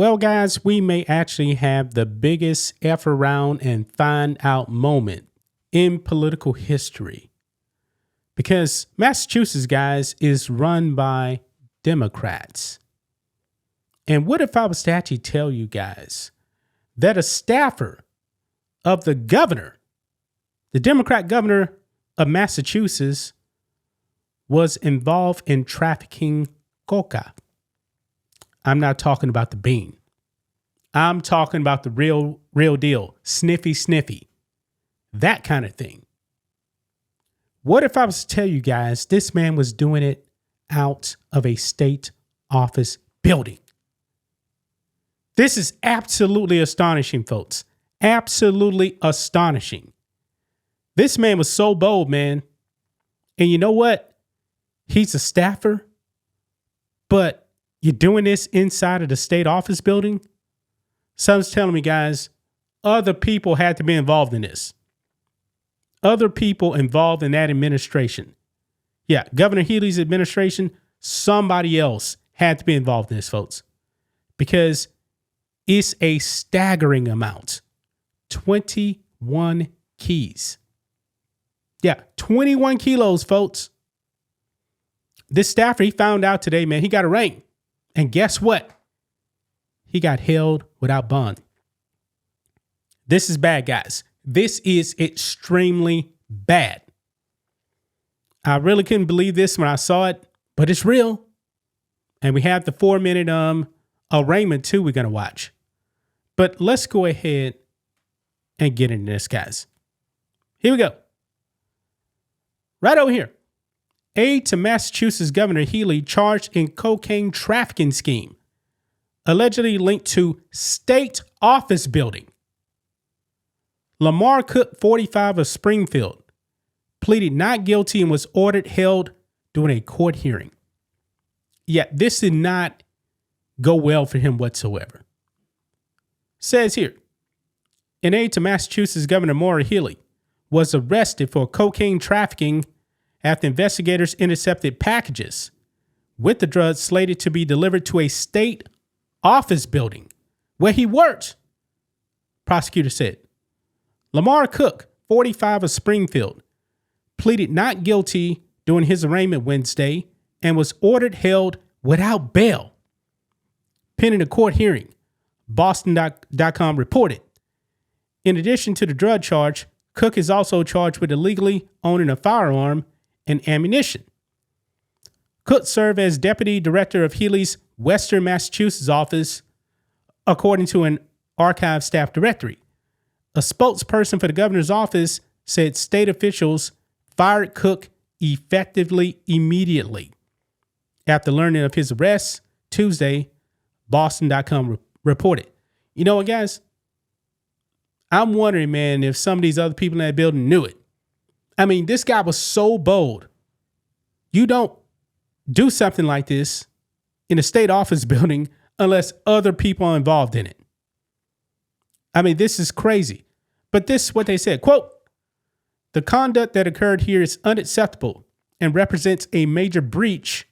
Well, guys, we may actually have the biggest F around and find out moment in political history because Massachusetts, guys, is run by Democrats. And what if I was to actually tell you guys that a staffer of the governor, the Democrat governor of Massachusetts, was involved in trafficking coca? I'm not talking about the bean. I'm talking about the real deal. Sniffy. That kind of thing. What if I was to tell you guys this man was doing it out of a state office building? This is absolutely astonishing, folks. Absolutely astonishing. This man was so bold, man. And you know what? He's a staffer, but you're doing this inside of the state office building? Someone's telling me, guys, other people had to be involved in this. Other people involved in that administration. Yeah, Governor Healey's administration, somebody else had to be involved in this, folks. Because it's a staggering amount. 21 keys. Yeah, 21 kilos, folks. This staffer, he found out today, man, he got arraigned. And guess what? He got held without bond. This is bad, guys. This is extremely bad. I really couldn't believe this when I saw it, but it's real. And we have the 4-minute arraignment too we're going to watch. But let's go ahead and get into this, guys. Here we go. Right over here. Aide to Massachusetts Governor Healey charged in cocaine trafficking scheme, allegedly linked to state office building. Lamar Cook, 45 of Springfield, pleaded not guilty and was ordered held during a court hearing. Yet this did not go well for him whatsoever. Says here, an aide to Massachusetts Governor Maura Healey was arrested for cocaine trafficking after investigators intercepted packages with the drugs slated to be delivered to a state office building where he worked, prosecutor said. Lamar Cook, 45 of Springfield, pleaded not guilty during his arraignment Wednesday and was ordered held without bail. Pending a court hearing, Boston.com reported. In addition to the drug charge, Cook is also charged with illegally owning a firearm and ammunition. Cook served as deputy director of Healey's Western Massachusetts office, according to an archive staff directory. A spokesperson for the governor's office said state officials fired Cook effectively immediately. After learning of his arrest Tuesday, Boston.com reported. You know what, guys? I'm wondering, man, if some of these other people in that building knew it. I mean, this guy was so bold. You don't do something like this in a state office building unless other people are involved in it. I mean, this is crazy. But this is what they said, quote, "The conduct that occurred here is unacceptable and represents a major breach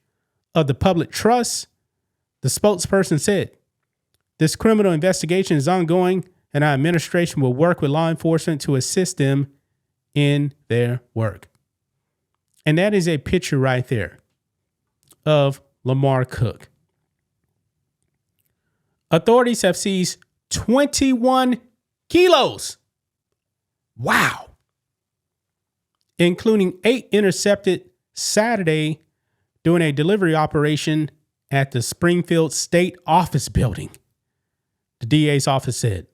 of the public trust," the spokesperson said. "This criminal investigation is ongoing and our administration will work with law enforcement to assist them in their work." And that is a picture right there of Lamar Cook. Authorities have seized 21 kilos. Wow. Including 8 intercepted Saturday during a delivery operation at the Springfield State Office building, the DA's office said.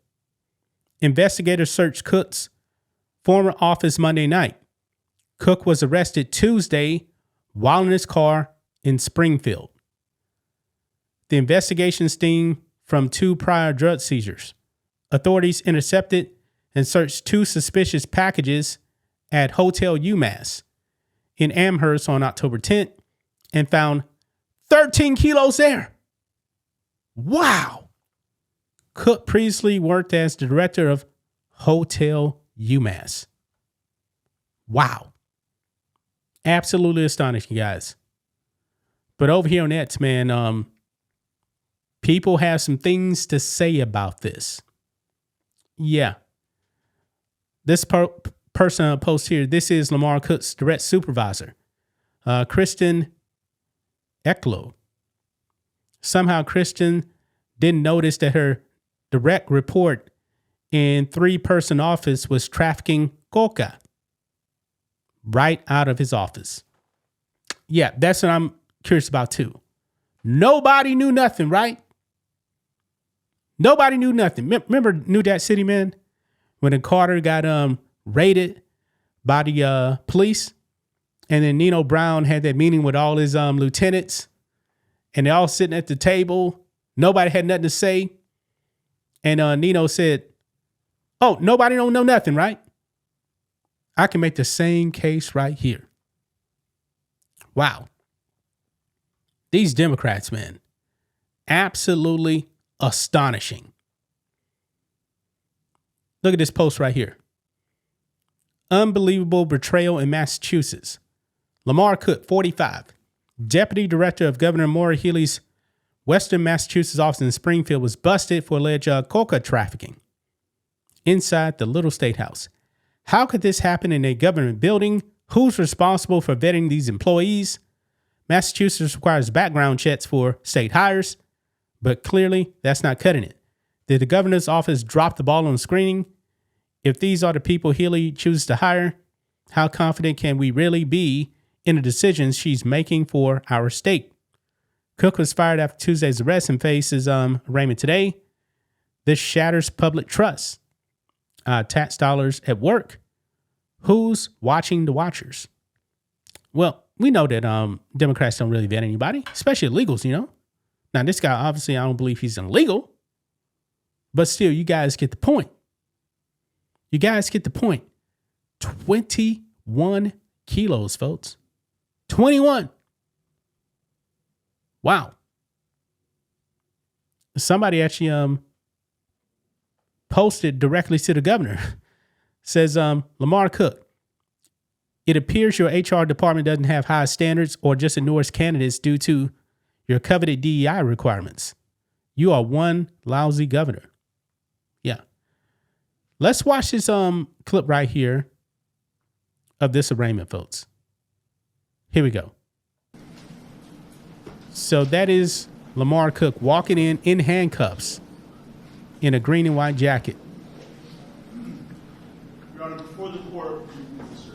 Investigators searched Cook's former office Monday night. Cook was arrested Tuesday while in his car in Springfield. The investigation stemmed from 2 prior drug seizures. Authorities intercepted and searched 2 suspicious packages at Hotel UMass in Amherst on October 10th and found 13 kilos there. Wow. Cook previously worked as the director of Hotel UMass. Wow. Absolutely astonishing, guys. But over here on X, man, People have some things to say about this. Yeah. This person post here, this is Lamar Cook's direct supervisor, Kristen Ecklo. Somehow Kristen didn't notice that her direct report in 3-person office was trafficking coca right out of his office. Yeah, that's what I'm curious about too. Nobody knew nothing, right? Nobody knew nothing. Remember New Jack City, man? When Carter got raided by the police, and then Nino Brown had that meeting with all his lieutenants, and they're all sitting at the table. Nobody had nothing to say. And Nino said, "Oh, nobody don't know nothing, right?" I can make the same case right here. Wow. These Democrats, man, absolutely astonishing. Look at this post right here. Unbelievable betrayal in Massachusetts. Lamar Cook, 45, Deputy Director of Governor Maura Healey's Western Massachusetts office in Springfield, was busted for alleged coca trafficking inside the Little State House. How could this happen in a government building? Who's responsible for vetting these employees? Massachusetts requires background checks for state hires, but clearly that's not cutting it. Did the governor's office drop the ball on screening? If these are the people Healey chooses to hire, how confident can we really be in the decisions she's making for our state? Cook was fired after Tuesday's arrest and faces arraignment today. This shatters public trust. Tax dollars at work. Who's watching the watchers? Well, we know that Democrats don't really vet anybody, especially illegals, you know. Now, this guy, obviously, I don't believe he's illegal. But still, you guys get the point. You guys get the point. 21 kilos, folks. 21. Wow. Somebody actually posted directly to the governor. Says, Lamar Cook, it appears your HR department doesn't have high standards or just ignores candidates due to your coveted DEI requirements. You are one lousy governor. Yeah. Let's watch this clip right here of this arraignment, folks. Here we go. So that is Lamar Cook walking in handcuffs in a green and white jacket. Your Honor, before the court, remove the search.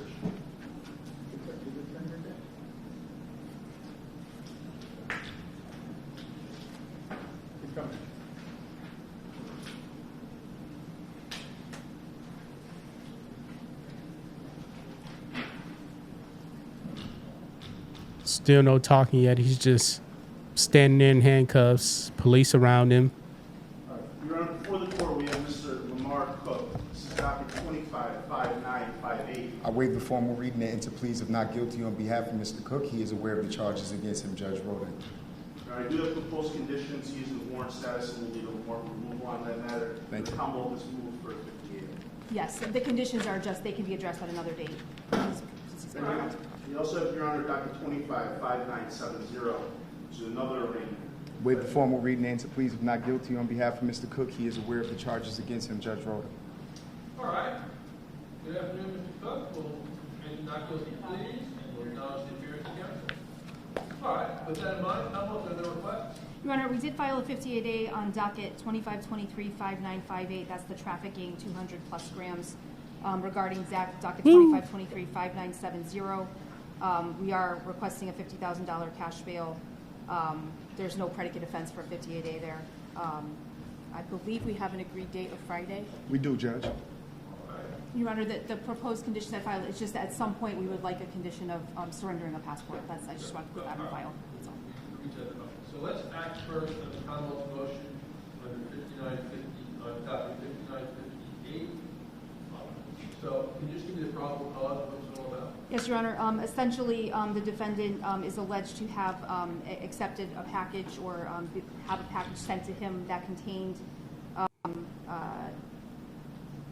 Still no talking yet. He's just standing there in handcuffs, police around him. All right. Your Honor, before the court, we have Mr. Lamar Cook. This is docket 25-5958. I waive the formal reading and enter pleas of not guilty on behalf of Mr. Cook. He is aware of the charges against him, Judge Roden. All right, I do have proposed conditions. He is in warrant status and will need a warrant removal on that matter. Thank you. The combo is moved for 58. Yes, the conditions are just, they can be addressed at another date. We also have, Your Honor, docket 25-5970, which is another arraignment. Waive the formal reading and enter pleas of not guilty on behalf of Mr. Cook. He is aware of the charges against him, Judge Roden. All right. Good afternoon, Mr. Cook. We'll make not guilty pleas and we'll acknowledge the appearance of counsel. All right. With that in mind, how much are the requests? Your Honor, we did file a 58A on docket 2523-5958. That's the trafficking 200 plus grams. Regarding docket 2523-5970, we are requesting a $50,000 cash bail. There's no predicate offense for 58A there. I believe we have an agreed date of Friday. We do, Judge. Your Honor, the proposed conditions I filed, it's just that at some point we would like a condition of surrendering a passport. I just want to put that in file. That's all. So let's act first on the Commonwealth's motion under 5950, on topic 5958. So can you just give me the probable cause of what it's all about? Yes, Your Honor. Essentially, the defendant is alleged to have accepted a package or have a package sent to him that contained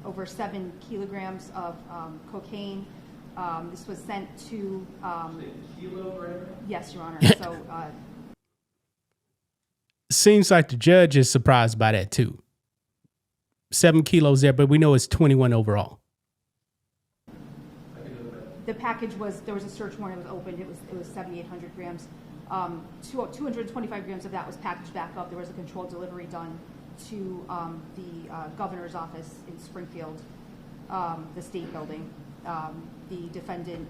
over 7 kilograms of cocaine. This was sent to... Kilos, right? Yes, Your Honor. So... Seems like the judge is surprised by that too. 7 kilos there, but we know it's 21 overall. The package was, there was a search warrant that was opened. It was 7,800 grams. 225 grams of that was packaged back up. There was a controlled delivery done to the governor's office in Springfield, the state building. The defendant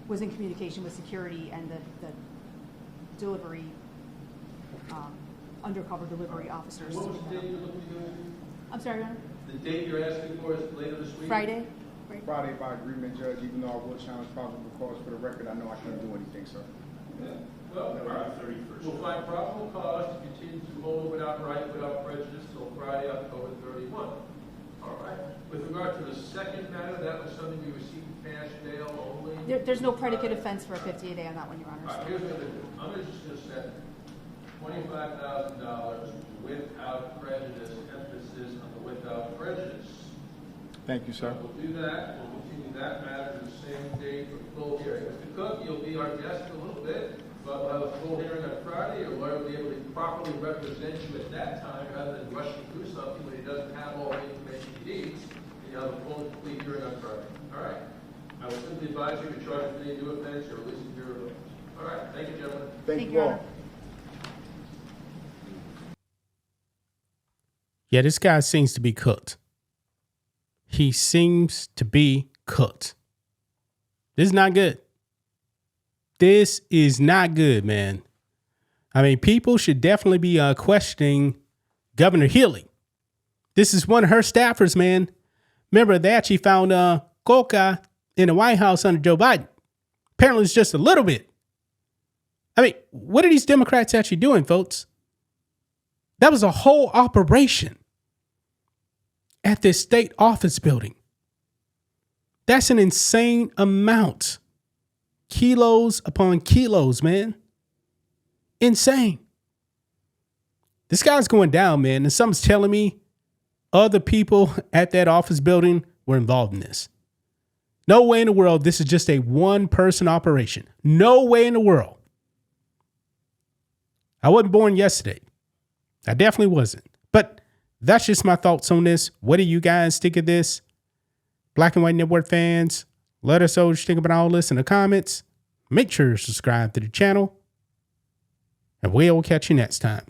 was in communication with security and the delivery, undercover delivery officers. What was the date you're looking to do? I'm sorry, Your Honor? The date you're asking for is later this week? Friday? Right. Friday by agreement, Judge, even though I will challenge probable cause for the record, I know I can't do anything, sir. Yeah. Well, all right. 31st. We'll find probable cause to continue to hold without prejudice till Friday, October 31. All right. With regard to the second matter, that was something we received cash bail only. There's no predicate offense for a 58A on that one, Your Honor. All right, here's what I'm going to just set $25,000 without prejudice, emphasis on the without prejudice. Thank you, sir. We'll do that. We'll continue that matter to the same date for full hearing. Mr. Cook, you'll be our guest for a little bit, but we'll have a full hearing on Friday. Your lawyer will be able to properly represent you at that time rather than rushing through something when he doesn't have all the information he needs. And you'll have a full and complete hearing on Friday. All right. I will simply advise you to charge with any new offense or releasing your offense. All right. Thank you, gentlemen. Thank you Your all. Honor. Yeah, this guy seems to be cooked. He seems to be cooked. This is not good. This is not good, man. I mean, people should definitely be questioning Governor Healy. This is one of her staffers, man. Remember, they actually found coca in the White House under Joe Biden. Apparently, it's just a little bit. I mean, what are these Democrats actually doing, folks? That was a whole operation at this state office building. That's an insane amount. Kilos upon kilos, man. Insane. This guy's going down, man. And something's telling me other people at that office building were involved in this. No way in the world this is just a one-person operation. No way in the world. I wasn't born yesterday. I definitely wasn't. But that's just my thoughts on this. What do you guys think of this? Black and White Network fans, let us know what you think about all this in the comments. Make sure to subscribe to the channel. And we'll catch you next time.